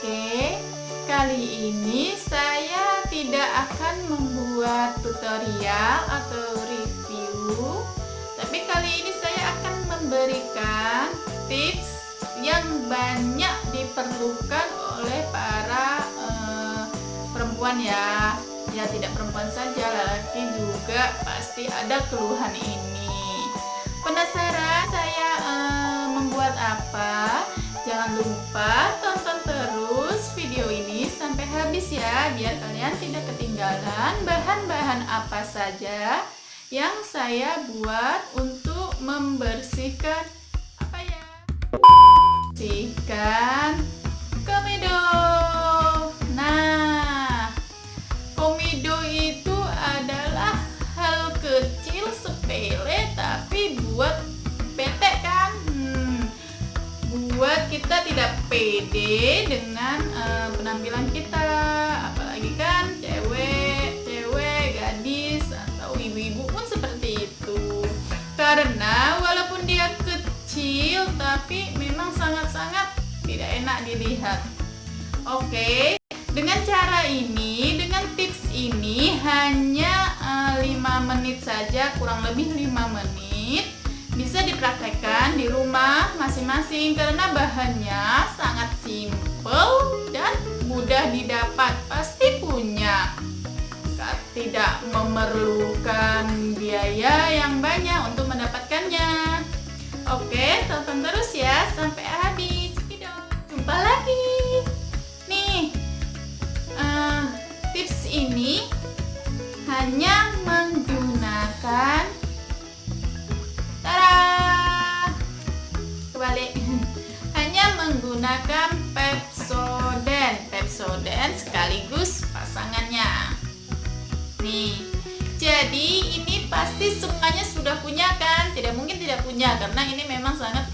Oke, kali ini saya tidak akan membuat tutorial atau review, tapi kali ini saya akan memberikan tips yang banyak diperlukan oleh para perempuan ya. Ya, tidak perempuan saja, lelaki juga pasti ada keluhan ini. Penasaran saya membuat apa? Jangan lupa tonton terus video ini sampai habis ya, biar kalian tidak ketinggalan bahan-bahan apa saja yang saya buat untuk membersihkan bersihkan komedo. Nah, komedo itu adalah hal kecil sepele tapi buat PT kan, buat kita tidak pede dengan penampilan kita, apalagi kan cewek, gadis atau ibu-ibu pun seperti itu. Karena walaupun dia kecil tapi memang sangat-sangat tidak enak dilihat. Oke, dengan cara ini, dengan tips ini hanya 5 menit saja, kurang lebih 5 menit bisa dipraktekkan di rumah masing-masing karena bahannya sangat simpel dan mudah didapat. Pasti punya, tidak memerlukan biaya yang banyak untuk mendapatkannya. Oke, tonton terus ya sampai habis. Jumpa lagi. Nih, tips ini hanya menggunakan hanya menggunakan Pepsodent sekaligus pasangannya. Nih, jadi ini pasti semuanya sudah punya kan? Tidak mungkin tidak punya karena ini memang sangat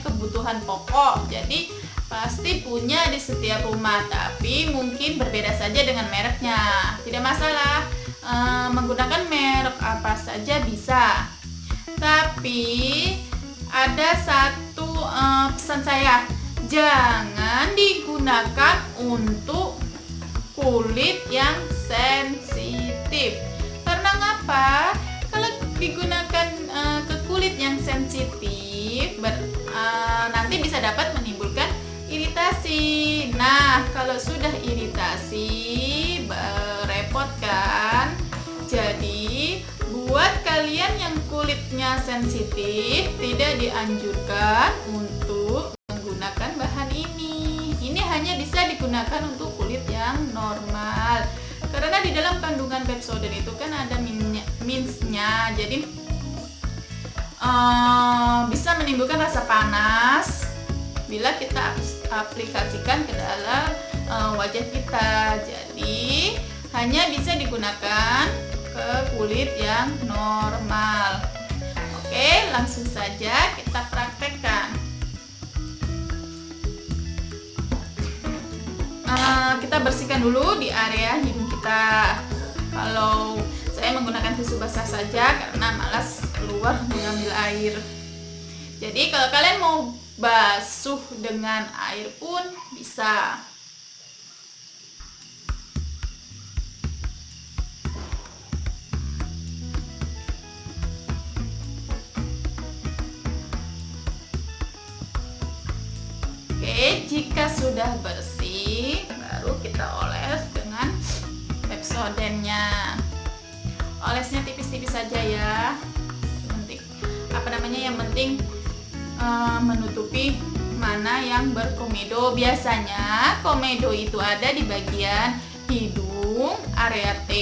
kebutuhan pokok. Jadi pasti punya di setiap rumah, tapi mungkin berbeda saja dengan mereknya. Tidak masalah, menggunakan merek apa saja bisa. Tapi ada satu pesan saya, jangan digunakan untuk kulit yang sensitif. Karena ngapa? Kalau digunakan ke kulit yang sensitif, nanti bisa dapat menimbulkan iritasi. Nah, kalau sudah iritasi, repot kan? Jadi, buat kalian yang kulitnya sensitif, tidak dianjurkan untuk menggunakan bahan ini. Ini hanya bisa digunakan untuk kulit yang normal. Karena di dalam kandungan Pepsodent itu kan ada mintsnya, jadi bisa menimbulkan rasa panas bila kita aplikasikan ke dalam wajah kita. Jadi hanya bisa digunakan ke kulit yang normal. Oke, langsung saja kita praktekkan. Kita bersihkan dulu di area hidung kita. Kalau saya menggunakan tisu basah saja karena malas keluar mengambil air. Jadi kalau kalian mau basuh dengan air pun bisa. Oke, jika sudah bersih, baru kita oles dengan Pepsodentnya. Olesnya tipis-tipis saja ya. Yang penting menutupi mana yang berkomedo. Biasanya komedo itu ada di bagian hidung, area T.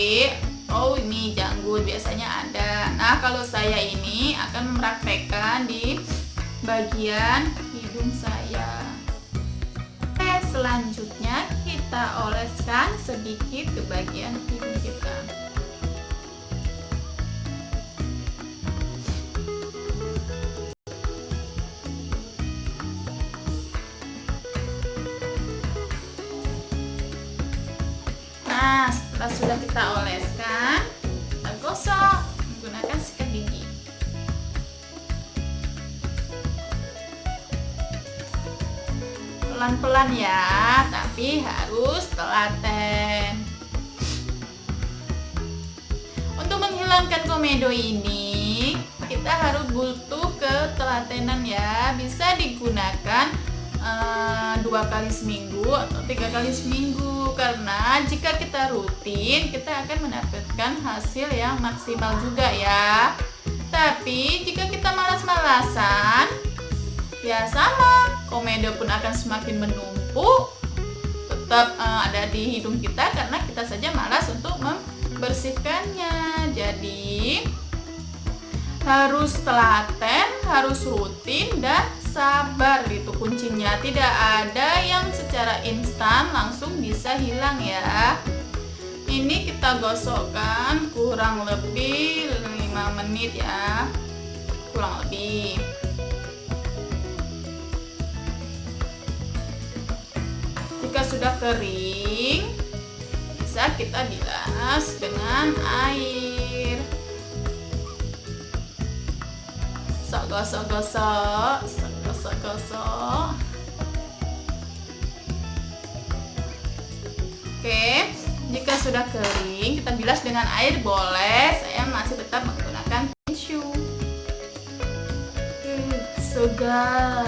Oh, ini janggut biasanya ada. Nah, kalau saya ini akan mempraktekkan di bagian hidung saya. Selanjutnya kita oleskan sedikit ke bagian hidung kita. Nah, setelah sudah kita oleskan, kita gosok menggunakan sikat gigi. pelan-pelan ya, tapi harus telaten. Untuk menghilangkan komedo ini, kita harus butuh ketelatenan ya. Bisa digunakan 2 kali seminggu atau 3 kali seminggu, karena jika kita rutin kita akan mendapatkan hasil yang maksimal juga ya. Tapi jika kita malas-malasan, ya sama, komedo pun akan semakin menumpuk, tetap ada di hidung kita karena kita saja malas untuk membersihkannya. Jadi harus telaten, harus rutin, dan sabar, itu kuncinya. Tidak ada yang secara instan langsung bisa hilang ya. Ini kita gosokkan kurang lebih 5 menit ya, kurang lebih. Jika sudah kering, bisa kita bilas dengan air. Gosok-gosok. Oke, jika sudah kering, kita bilas dengan air boleh. Saya masih tetap menggunakan tisu. Segar.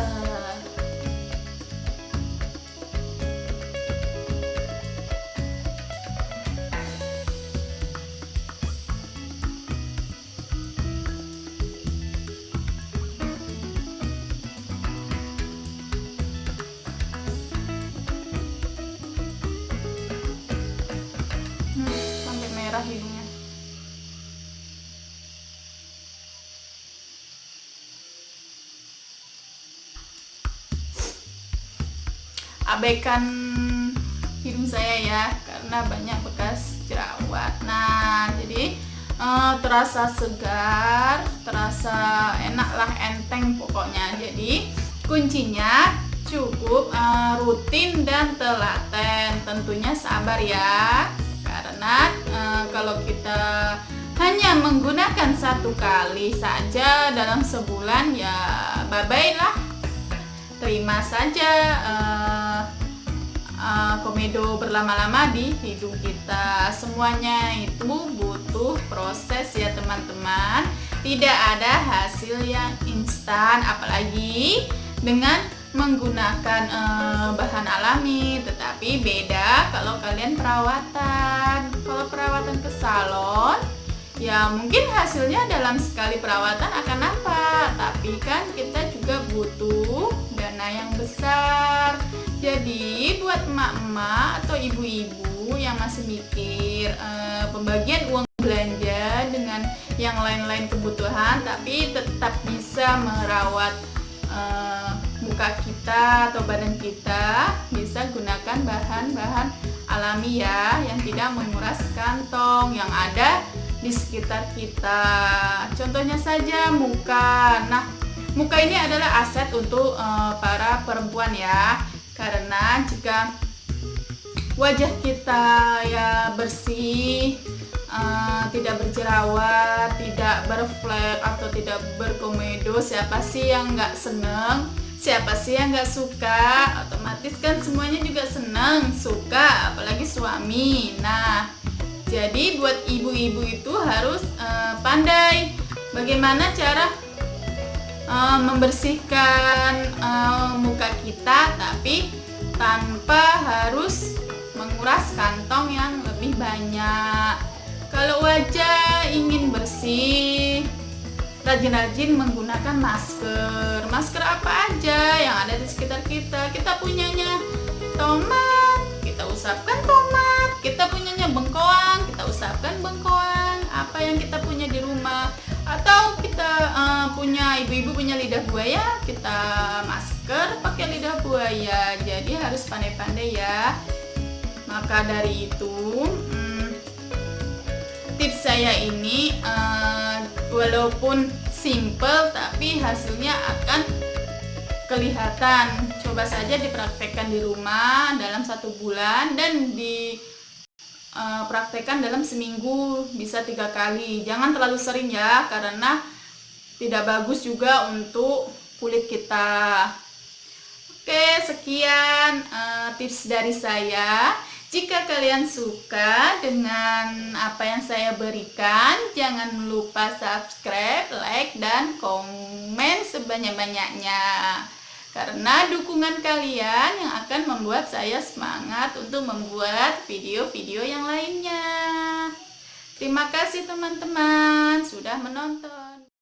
Sampai merah hidungnya. Abaikan hidung saya ya, karena banyak bekas jerawat. Nah, jadi terasa segar, terasa enak lah, enteng pokoknya. Jadi kuncinya cukup rutin dan telaten, tentunya sabar ya. Karena kalau kita hanya menggunakan 1 kali saja dalam sebulan, ya bye-bye lah, terima saja komedo berlama-lama di hidung kita. Semuanya itu butuh proses ya teman-teman. Tidak ada hasil yang instan, apalagi dengan menggunakan bahan alami. Tetapi beda kalau kalian perawatan. Kalau perawatan ke salon, ya mungkin hasilnya dalam sekali perawatan akan nampak, tapi kan kita juga butuh dana yang besar. Jadi buat emak-emak atau ibu-ibu yang masih mikir pembagian uang belanja dengan yang lain-lain kebutuhan, tapi tetap bisa merawat muka kita atau badan kita, bisa gunakan bahan-bahan alami ya, yang tidak menguras kantong yang ada di sekitar kita. Contohnya saja muka. Nah, muka ini adalah aset untuk para perempuan ya, karena jika wajah kita ya bersih, tidak berjerawat, tidak berflek atau tidak berkomedo, siapa sih yang nggak seneng? Siapa sih yang nggak suka? Otomatis kan semuanya juga seneng, suka, apalagi suami. Nah, jadi buat ibu-ibu itu harus pandai bagaimana cara membersihkan muka kita, tapi tanpa harus menguras kantong yang lebih banyak. Kalau wajah ingin bersih, rajin-rajin menggunakan masker. Masker apa aja yang ada di sekitar kita. Kita punyanya tomat, kita usapkan tomat. Kita punyanya bengkoang, kita usapkan bengkoang. Apa yang kita punya di rumah. Atau kita punya, ibu-ibu punya lidah buaya, kita masker pakai lidah buaya. Jadi harus pandai-pandai ya. Maka dari itu tips saya ini walaupun simple tapi hasilnya akan kelihatan. Coba saja dipraktekkan di rumah dalam 1 bulan dan dipraktekkan dalam seminggu, bisa 3 kali. Jangan terlalu sering ya, karena tidak bagus juga untuk kulit kita. Oke, sekian tips dari saya. Jika kalian suka dengan apa yang saya berikan, jangan lupa subscribe, like, dan komen sebanyak-banyaknya. Karena dukungan kalian yang akan membuat saya semangat untuk membuat video-video yang lainnya. Terima kasih teman-teman sudah menonton.